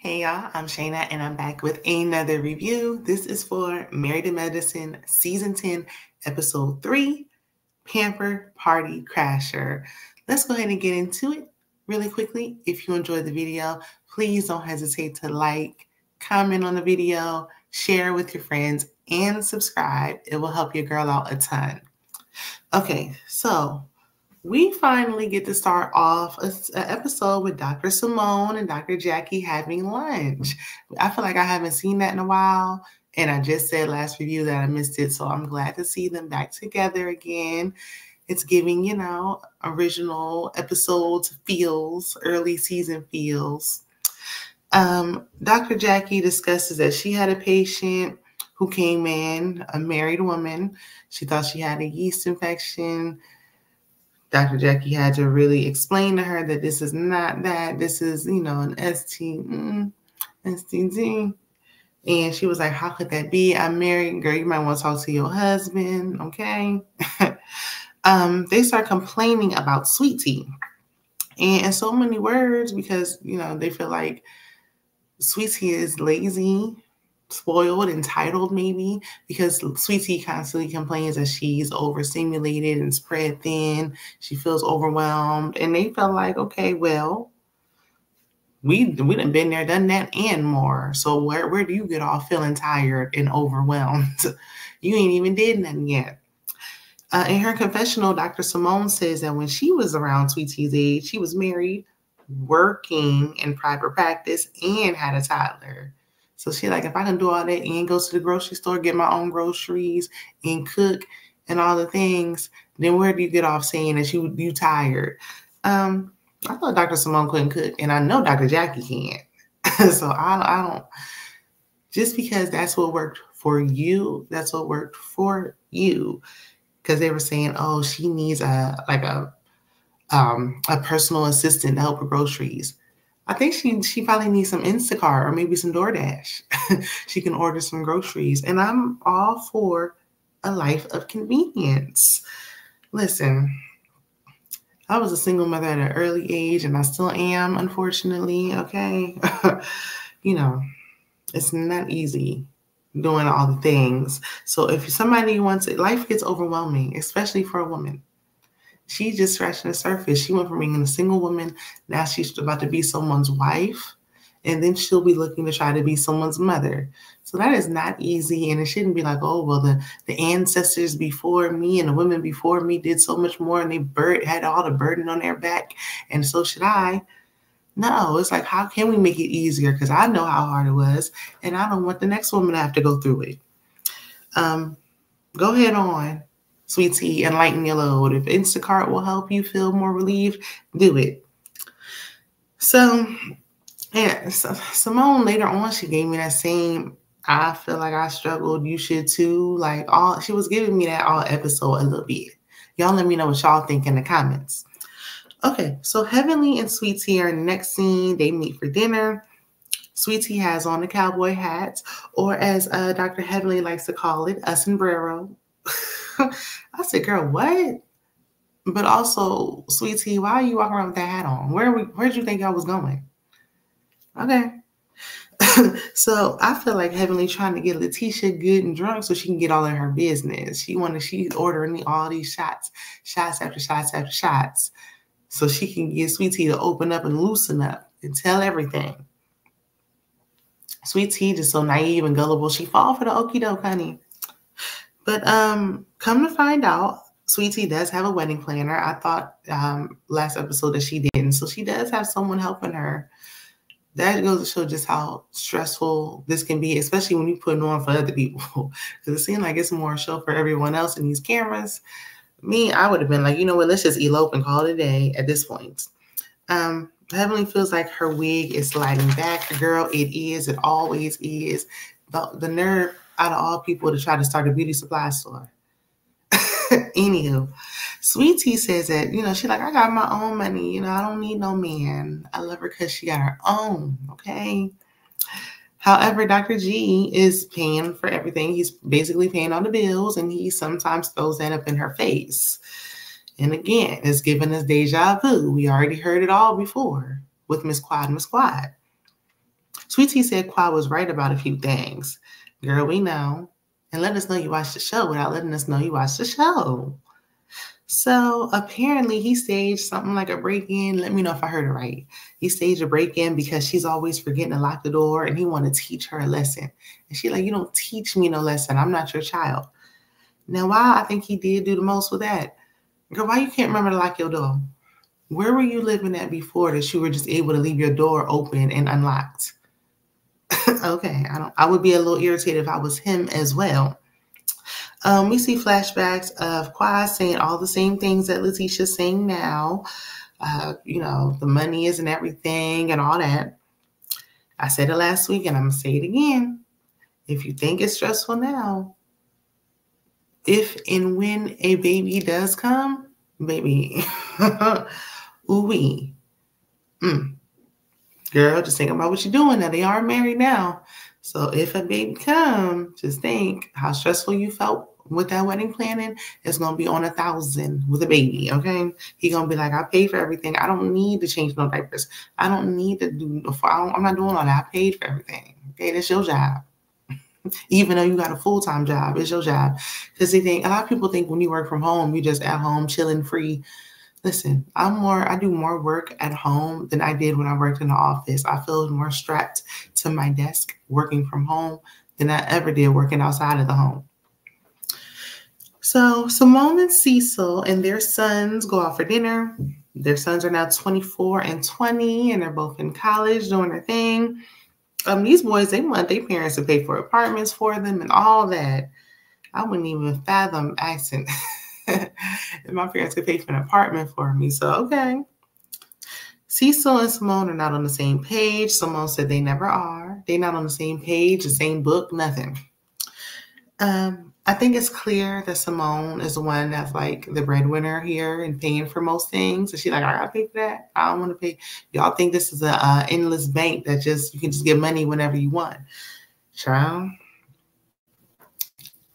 Hey y'all, I'm Shayna and I'm back with another review. This is for Married to Medicine Season 10, Episode 3, Pamper Party Crasher. Let's go ahead and get into it really quickly. If you enjoyed the video, please don't hesitate to like, comment on the video, share with your friends, and subscribe. It will help your girl out a ton. Okay, so we finally get to start off an episode with Dr. Simone and Dr. Jackie having lunch. I feel like I haven't seen that in a while, and I just said last review that I missed it, so I'm glad to see them back together again. It's giving, original episodes feels, early season feels. Dr. Jackie discusses that she had a patient who came in, a married woman. She thought she had a yeast infection. Dr. Jackie had to really explain to her that this is not that. This is, an STD. And she was like, how could that be? I'm married. Girl, you might want to talk to your husband, okay? They start complaining about sweet tea. And in so many words, because, they feel like sweet tea is lazy, spoiled, entitled maybe, because Sweet Tea constantly complains that she's overstimulated and spread thin. She feels overwhelmed. And they felt like, okay, well, we done been there, done that, and more. So where do you get off feeling tired and overwhelmed? You ain't even did nothing yet. In her confessional, Dr. Simone says that when she was around Sweet Tea's age, she was married, working in private practice, and had a toddler. So she like, if I can do all that and go to the grocery store, get my own groceries and cook and all the things, then where do you get off saying that you tired? I thought Dr. Simone couldn't cook, and I know Dr. Jackie can't. So I don't, just because that's what worked for you, that's what worked for you. Because they were saying, oh, she needs a personal assistant to help her groceries. I think she probably needs some Instacart or maybe some DoorDash. She can order some groceries. And I'm all for a life of convenience. Listen, I was a single mother at an early age, and I still am, unfortunately, okay? It's not easy doing all the things. So if somebody wants it, life gets overwhelming, especially for a woman. She's just scratching the surface. She went from being a single woman. Now she's about to be someone's wife. And then she'll be looking to try to be someone's mother. So that is not easy. And it shouldn't be like, oh, well, the ancestors before me and the women before me did so much more. And they had all the burden on their back. And so should I. No, it's like, how can we make it easier? Because I know how hard it was. And I don't want the next woman to have to go through it. Go ahead on. Sweet Tea, enlighten your load. If Instacart will help you feel more relieved, do it. So, yeah, Simone later on, she gave me that same, I feel like I struggled, you should too. She was giving me that all episode a little bit. Y'all let me know what y'all think in the comments. Okay, so Heavenly and Sweet Tea are in the next scene. They meet for dinner. Sweet Tea has on the cowboy hats, or as Dr. Heavenly likes to call it, a sombrero. I said, girl, what? But also, Sweet Tea, why are you walking around with that hat on? Where'd you think I was going? Okay. So I feel like Heavenly trying to get Letitia good and drunk so she can get all in her business. She's ordering all these shots after shots after shots, so she can get Sweet Tea to open up and loosen up and tell everything. Sweet Tea just so naive and gullible. She fall for the okie doke, honey. But come to find out, Sweet Tea does have a wedding planner. I thought last episode that she didn't. So she does have someone helping her. That goes to show just how stressful this can be, especially when you put it on for other people. Because it seems like it's more a show for everyone else in these cameras. Me, I would have been like, you know what, let's just elope and call it a day at this point. Heavenly feels like her wig is sliding back. Girl, it is. It always is. The nerve out of all people to try to start a beauty supply store. Anywho, Sweet Tea says that, she like, I got my own money. I don't need no man. I love her because she got her own, okay? However, Dr. G is paying for everything. He's basically paying all the bills, and he sometimes throws that up in her face. And again, it's giving us deja vu. We already heard it all before with Miss Quad. Sweet Tea said Qua was right about a few things. Girl, we know. And let us know you watched the show without letting us know you watched the show. So apparently he staged something like a break-in. Let me know if I heard it right. He staged a break-in because she's always forgetting to lock the door and he wanted to teach her a lesson. And she like, you don't teach me no lesson. I'm not your child. Now, why I think he did do the most with that. Girl, why you can't remember to lock your door? Where were you living at before that you were just able to leave your door open and unlocked? Okay, I would be a little irritated if I was him as well. We see flashbacks of Quad saying all the same things that Letitia's saying now. The money isn't everything and all that. I said it last week and I'm going to say it again. If you think it's stressful now, if and when a baby does come, baby, ooh-wee. Girl, just think about what you're doing now. They are married now. So if a baby comes, just think how stressful you felt with that wedding planning. It's going to be on 1,000 with a baby, okay? He going to be like, I paid for everything. I don't need to change no diapers. I don't need to I'm not doing all that. I paid for everything, okay? That's your job. Even though you got a full-time job, it's your job. Because a lot of people think when you work from home, you just at home chilling free. Listen, I do more work at home than I did when I worked in the office. I feel more strapped to my desk working from home than I ever did working outside of the home. So Simone and Cecil and their sons go out for dinner. Their sons are now 24 and 20, and they're both in college doing their thing. These boys, they want their parents to pay for apartments for them and all that. I wouldn't even fathom asking if my parents could pay for an apartment for me. So, okay. Cecil and Simone are not on the same page. Simone said they never are. They're not on the same page, the same book, nothing. I think it's clear that Simone is the one that's like the breadwinner here and paying for most things. And she's like, I gotta pay for that. I don't want to pay. Y'all think this is a endless bank that you can just get money whenever you want. Child.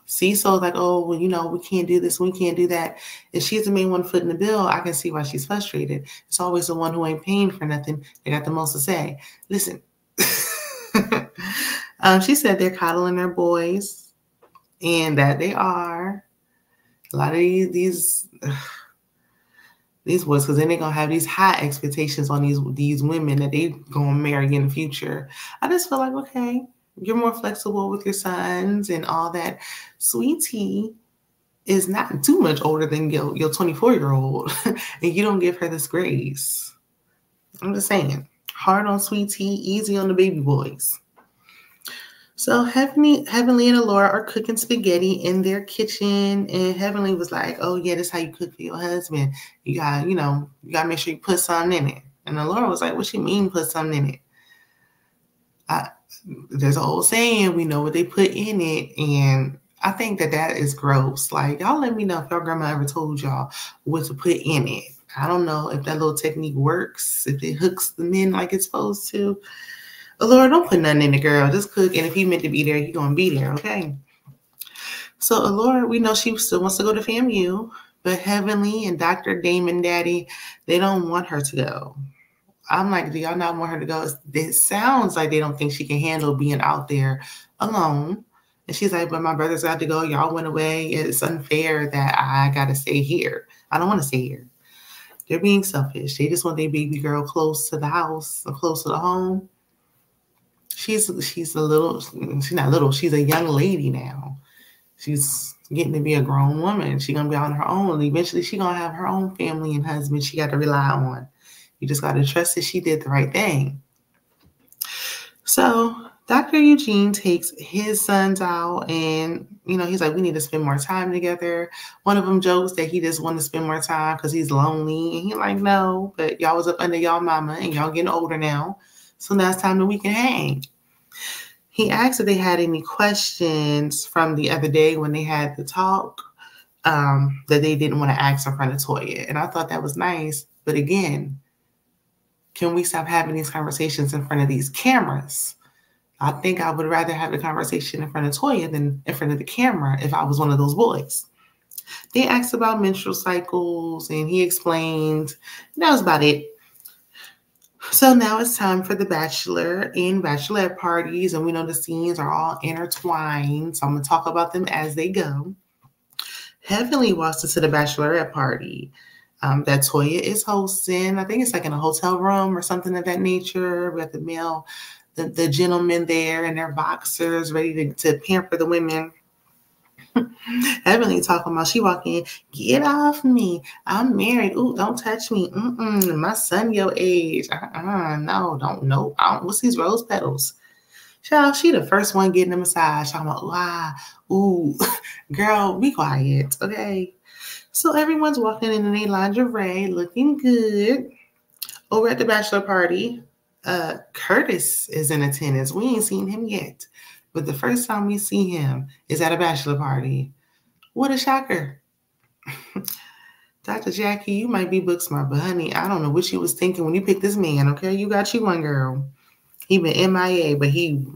Cecil's like, oh, well, we can't do this, we can't do that. If she's the main one footing the bill, I can see why she's frustrated. It's always the one who ain't paying for nothing that got the most to say. Listen, she said they're coddling their boys. And that they are. A lot of these boys, because then they're going to have these high expectations on these women that they going to marry in the future. I just feel like, okay, you're more flexible with your sons and all that. Sweet Tea is not too much older than your 24-year-old, and you don't give her this grace. I'm just saying, hard on Sweet Tea, easy on the baby boys. So Heavenly and Alora are cooking spaghetti in their kitchen, and Heavenly was like, "Oh yeah, this is how you cook for your husband. You got, you got to make sure you put something in it." And Alora was like, "What you mean put something in it?" There's an old saying, we know what they put in it, and I think that is gross. Like, y'all let me know if your grandma ever told y'all what to put in it. I don't know if that little technique works, if it hooks them in like it's supposed to. Alora, don't put nothing in it, girl. Just cook. And if he meant to be there, he's going to be there, okay? So Alora, we know she still wants to go to FAMU, but Heavenly and Dr. Damon Daddy, they don't want her to go. I'm like, do y'all not want her to go? It sounds like they don't think she can handle being out there alone. And she's like, but my brother's got to go. Y'all went away. It's unfair that I got to stay here. I don't want to stay here. They're being selfish. They just want their baby girl close to the house, or close to the home. She's not little. She's a young lady now. She's getting to be a grown woman. She's going to be on her own. Eventually, she's going to have her own family and husband she got to rely on. You just got to trust that she did the right thing. So Dr. Eugene takes his sons out and, he's like, we need to spend more time together. One of them jokes that he just want to spend more time because he's lonely. And he's like, no, but y'all was up under y'all mama and y'all getting older now. So now it's time that we can hang. He asked if they had any questions from the other day when they had the talk that they didn't want to ask in front of Toya. And I thought that was nice. But again, can we stop having these conversations in front of these cameras? I think I would rather have the conversation in front of Toya than in front of the camera if I was one of those boys. They asked about menstrual cycles and he explained. That was about it. So now it's time for the bachelor and bachelorette parties, and we know the scenes are all intertwined. So I'm going to talk about them as they go. Heavenly walks into the bachelorette party that Toya is hosting. I think it's like in a hotel room or something of that nature. We got the gentlemen there in their boxers ready to pamper the women. Heavenly talking about, she walk in, get off me. I'm married. Ooh, don't touch me. My son your age. No, don't know. What's these rose petals? Child, she the first one getting a massage. Talking about, wow, ooh, girl, be quiet, okay? So everyone's walking in their lingerie, looking good. Over at the bachelor party, Curtis is in attendance. We ain't seen him yet, but the first time we see him is at a bachelor party. What a shocker. Dr. Jackie, you might be book smart, but honey, I don't know what you was thinking when you picked this man, okay? You got you one, girl. He been MIA, but he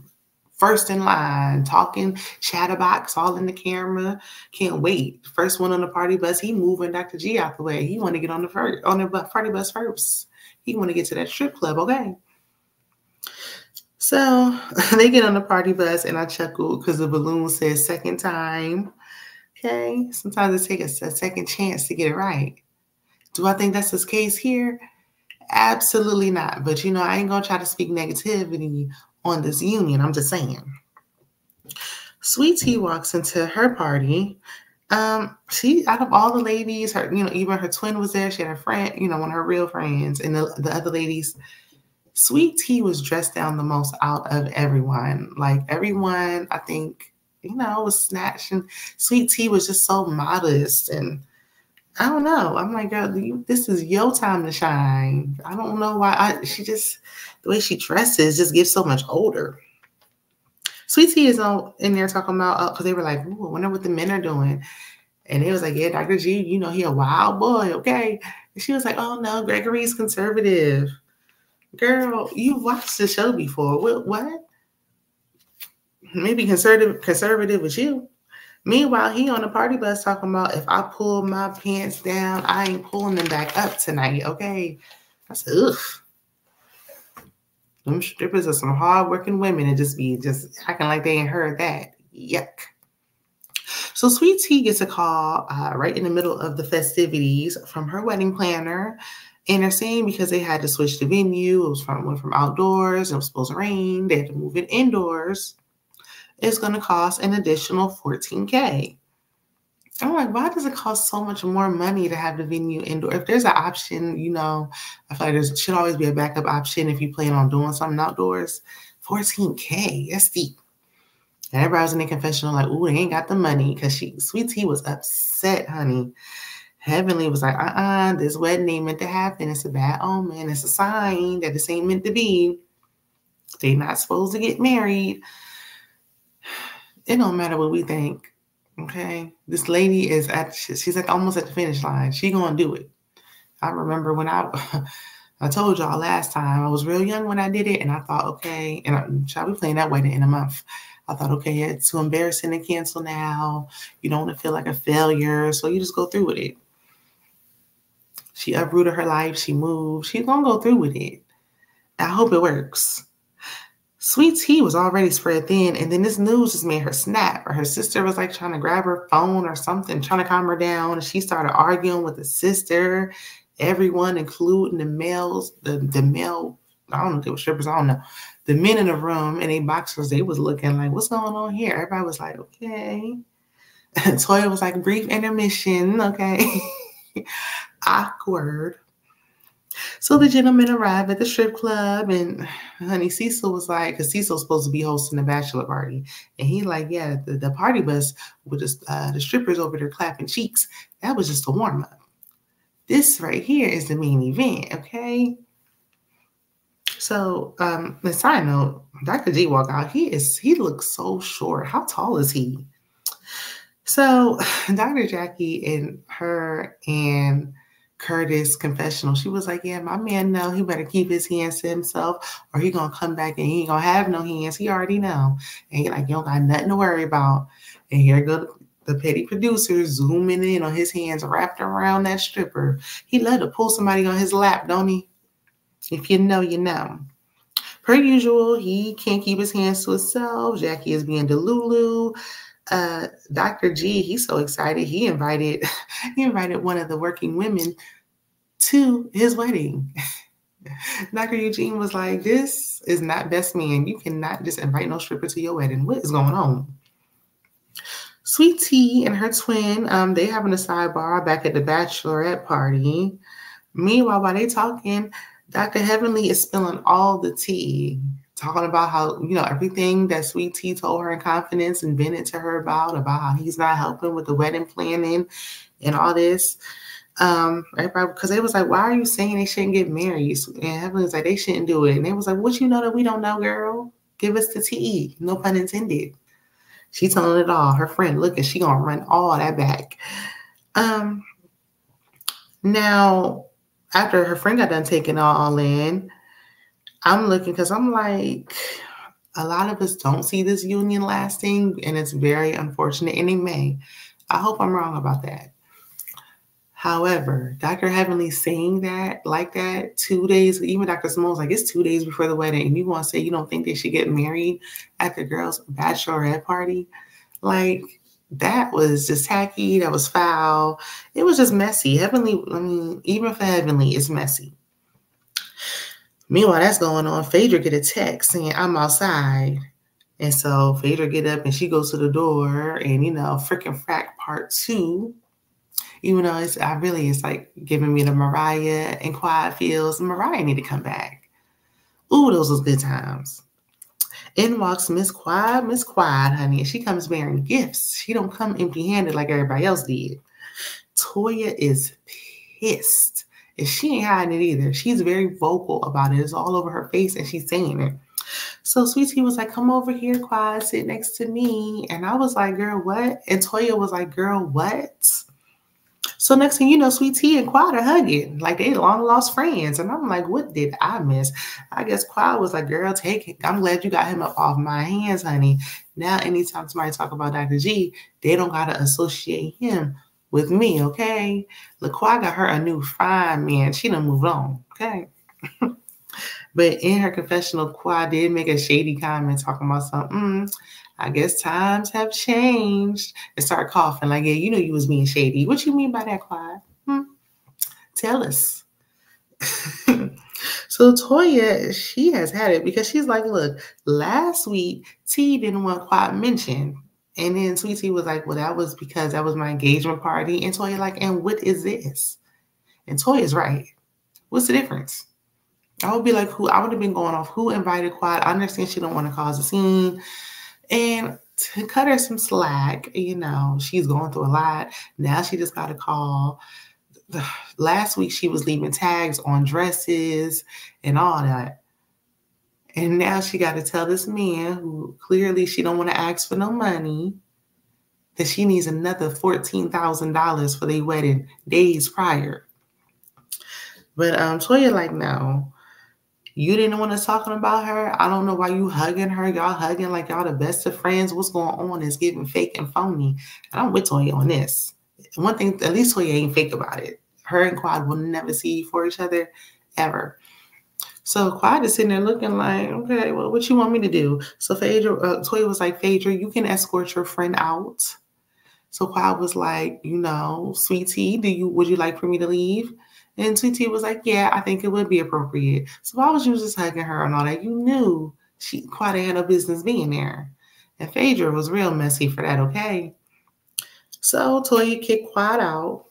first in line, talking, chatterbox, all in the camera. Can't wait. First one on the party bus. He moving Dr. G out the way. He want to get on the party bus first. He want to get to that strip club, okay? So they get on the party bus, and I chuckle because the balloon says second time. Okay, sometimes it takes a second chance to get it right. Do I think that's the case here? Absolutely not. But I ain't gonna try to speak negativity on this union. I'm just saying. Sweet Tea walks into her party. She, out of all the ladies, her, even her twin was there. She had a friend, one of her real friends, and the other ladies. Sweet Tea was dressed down the most out of everyone. Like everyone, I think, was snatched, and Sweet Tea was just so modest, and I don't know. I'm like, girl, this is your time to shine. I don't know why. The way she dresses just gives so much older. Sweet Tea is in there talking about, because they were like, ooh, I wonder what the men are doing. And it was like, yeah, Dr. G, he a wild boy, okay? And she was like, oh no, Gregory's conservative. Girl, you watched the show before. What? Maybe conservative with you. Meanwhile, he on the party bus talking about, if I pull my pants down, I ain't pulling them back up tonight, okay? I said, ugh. Them strippers are some hardworking women and just acting like they ain't heard that. Yuck. So Sweet Tea gets a call right in the middle of the festivities from her wedding planner. And they're saying because they had to switch the venue, went from outdoors, it was supposed to rain, they had to move it indoors. It's going to cost an additional $14,000. I'm like, why does it cost so much more money to have the venue indoor? If there's an option, I feel like there should always be a backup option if you plan on doing something outdoors. $14,000, that's steep. And everybody was in their confessional like, ooh, they ain't got the money, because Sweet Tea was upset, honey. Heavenly was like, this wedding ain't meant to happen. It's a bad omen. It's a sign that this ain't meant to be. They not supposed to get married. It don't matter what we think, okay? This lady she's like almost at the finish line. She gonna do it. I remember when I told y'all last time, I was real young when I did it, and I thought, okay, and shall be playing that wedding in a month. I thought, okay, it's too embarrassing to cancel now. You don't want to feel like a failure, so you just go through with it. She uprooted her life. She moved. She's gonna go through with it. I hope it works. Sweet Tea was already spread thin, and then this news just made her snap. Or her sister was like trying to grab her phone or something, trying to calm her down. And she started arguing with the sister. Everyone, including the males, the male, I don't know if they were strippers, I don't know. The men in the room and they boxers, they was looking like, what's going on here? Everybody was like, okay. Toya was like, brief intermission, okay. Awkward. So the gentlemen arrived at the strip club, and honey, Cecil was like, because Cecil's supposed to be hosting the bachelor party, and he like, yeah, the party bus with the strippers over there clapping cheeks, that was just a warm-up. This right here is the main event, okay? So, a side note, Dr. G walk out, he looks so short. How tall is he? So Dr. Jackie and her and Curtis confessional, she was like, yeah, my man know he better keep his hands to himself, or he gonna come back and he ain't gonna have no hands. He already know. And he like, you don't got nothing to worry about. And here go the petty producer zooming in on his hands wrapped around that stripper. He love to pull somebody on his lap, don't he? If you know, you know. Per usual, he can't keep his hands to himself. Jackie is being delulu. Dr. G, he's so excited. He invited one of the working women to his wedding. Dr. Eugene was like, this is not best man. You cannot just invite no stripper to your wedding. What is going on? Sweet Tea and her twin, they having a sidebar back at the bachelorette party. Meanwhile, while they talking, Dr. Heavenly is spilling all the tea, talking about how, everything that Sweet Tea told her in confidence and vented to her about how he's not helping with the wedding planning and all this. Everybody, because they was like, why are you saying they shouldn't get married? And Heavenly was like, they shouldn't do it. And they was like, what you know that we don't know, girl? Give us the tea. No pun intended. She telling it all. Her friend, look, and she gonna run all that back. Now, after her friend got done taking all in, I'm looking because I'm like, a lot of us don't see this union lasting, and it's very unfortunate, and it may. I hope I'm wrong about that. However, Dr. Heavenly saying that like that 2 days, even Dr. Simone's like, it's 2 days before the wedding, and you want to say you don't think they should get married at the girls' bachelorette party? Like, that was just tacky. That was foul. It was just messy. Heavenly, even for Heavenly, it's messy. Meanwhile, that's going on. Phaedra get a text saying, I'm outside. And so Phaedra get up and she goes to the door and, freaking frack part 2. Even though it's like giving me the Mariah and Quiet feels. Mariah need to come back. Ooh, those was good times. In walks Miss Quiet, honey, and she comes bearing gifts. She don't come empty-handed like everybody else did. Toya is pissed. And she ain't hiding it either. She's very vocal about it. It's all over her face, and she's saying it. So Sweet Tea was like, come over here, Quiet, sit next to me. And I was like, girl, what? And Toya was like, girl, what? So next thing you know, Sweet Tea and Quad are hugging like they long lost friends. And I'm like, what did I miss? I guess Quad was like, girl, take it. I'm glad you got him up off my hands, honey. Now, anytime somebody talk about Dr. G, they don't got to associate him with me, okay? LaQuad got her a new fine man. She done moved on, okay? But in her confessional, Quad did make a shady comment talking about something. I guess times have changed. And start coughing like, yeah, you was being shady. What you mean by that, Quad? Tell us. So Toya, she has had it because she's like, look, last week, T didn't want Quad mentioned. And then Sweet Tea was like, well, that was because that was my engagement party. And Toya like, and what is this? And Toya's right. What's the difference? I would be like, I would have been going off who invited Quad. I understand she don't want to cause a scene. And to cut her some slack, she's going through a lot. Now she just got a call. Last week she was leaving tags on dresses and all that. And now she got to tell this man who clearly she don't want to ask for no money that she needs another $14,000 for their wedding days prior. But Toya like, no. You didn't want us talking about her. I don't know why you hugging her. Y'all hugging like y'all the best of friends. What's going on is giving fake and phony. And I'm with Toya on this. One thing, at least Toya ain't fake about it. Her and Quad will never see for each other ever. So Quad is sitting there looking like, okay, well, what you want me to do? So Toya was like, Phaedra, you can escort your friend out. So Quad was like, Sweet Tea, would you like for me to leave? And Sweet Tea was like, yeah, I think it would be appropriate. So why was you just hugging her and all that? You knew she quite had no business being there. And Phaedra was real messy for that, okay? So Toya kicked Quad out.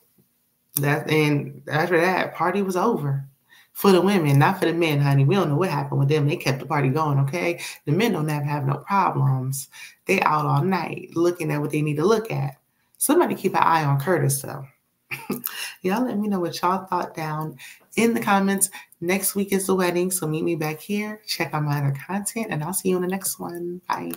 And after that, party was over. For the women, not for the men, honey. We don't know what happened with them. They kept the party going, okay? The men don't have no problems. They out all night looking at what they need to look at. Somebody keep an eye on Curtis, though. Y'all let me know what y'all thought down in the comments. Next week is the wedding, so meet me back here. Check out my other content, and I'll see you in the next one. Bye.